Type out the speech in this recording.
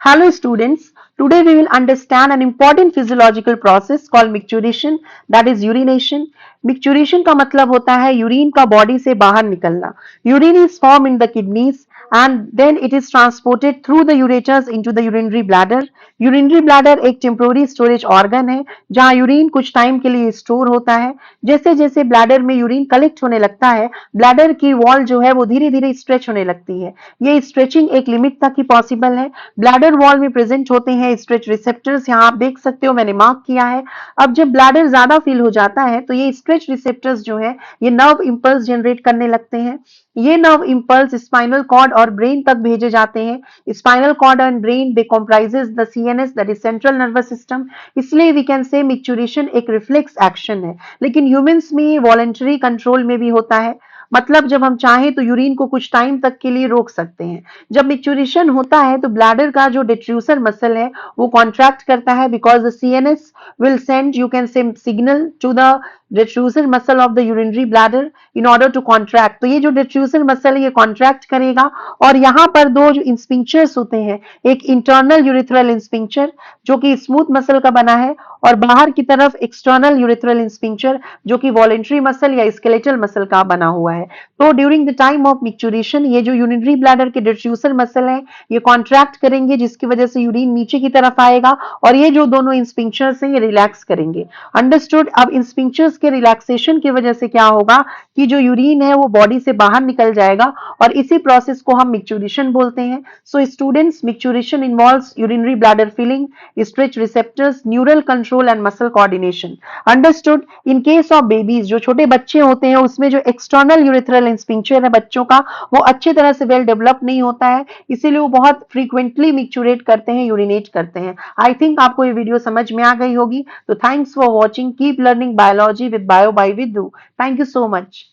Hello students, today we will understand an important physiological process called micturition, that is urination. Micturition का मतलब होता है urine का body से बाहर निकलना. Urine is formed in the kidneys and then it is transported through the ureters into the urinary bladder. Urinary bladder एक temporary storage organ है जहाँ यूरिन कुछ टाइम के लिए स्टोर होता है. जैसे जैसे ब्लैडर में यूरिन कलेक्ट होने लगता है, ब्लैडर की वॉल जो है वो धीरे धीरे स्ट्रेच होने लगती है. ये स्ट्रेचिंग एक लिमिट तक ही पॉसिबल है. ब्लैडर वॉल में प्रेजेंट होते हैं स्ट्रेच रिसेप्टर्स, यहाँ आप देख सकते हो मैंने मार्क किया है. अब जब ब्लैडर ज्यादा फिल हो जाता है तो ये स्ट्रेच रिसेप्टर्स जो है ये नर्व इंपल्स जनरेट करने लगते हैं. ये नर्व इंपल्स स्पाइनल कॉर्ड और ब्रेन तक भेजे जाते हैं. Spinal cord and brain they comprises the CNS, that is central nervous system. इसलिए वी कैन से मिक्चुरेशन एक रिफ्लेक्स एक्शन है, लेकिन ह्यूमंस में ये वॉलेंटरी कंट्रोल में भी होता है. मतलब जब हम चाहें तो यूरिन को कुछ टाइम तक के लिए रोक सकते हैं. जब मिक्चुरेशन होता है तो ब्लैडर का जो डिट्रूसर मसल है वो कॉन्ट्रैक्ट करता है because the CNS will send, you can say, signal to the detrusor muscle of the urinary bladder in order to contract. तो ये जो detrusor muscle है ये contract करेगा और यहाँ पर दो जो इंस्पिंक्चर्स होते हैं, एक इंटरनल यूरिथ्रल इंस्पिंक्चर जो कि स्मूथ मसल का बना है और बाहर की तरफ एक्सटर्नल यूरिथ्रल इंस्पिंक्चर जो कि वॉलेंट्री मसल या स्केलेटल मसल का बना हुआ है. तो during the time of micturition ये जो यूरिनरी ब्लैडर के डिट्रूसर मसल है ये कॉन्ट्रैक्ट करेंगे जिसकी वजह से यूरिन नीचे की तरफ आएगा और ये जो दोनों इंस्पिंक्चर्स हैं ये रिलैक्स करेंगे. अंडरस्टूड. अब इंस्पिंक्चर्स के रिलैक्सेशन की वजह से क्या होगा कि जो यूरिन है वो बॉडी से बाहर निकल जाएगा और इसी प्रोसेस को हम मिक्चुरेशन बोलते हैं. So students, micturition involves urinary bladder filling, stretch receptors, neural control and muscle coordination. Understood. In case of babies, जो छोटे बच्चे होते हैं उसमें जो एक्सटर्नल यूरिथ्रल इंस्पिंक्चर है बच्चों का वो अच्छे तरह से वेल डेवलप नहीं होता है, इसीलिए वो बहुत फ्रीक्वेंटली मिक्चुरेट करते हैं, यूरिनेट करते हैं. आई थिंक आपको ये वीडियो समझ में आ गई होगी. तो thanks for watching. Keep learning biology with bio by Vidu. Thank you so much.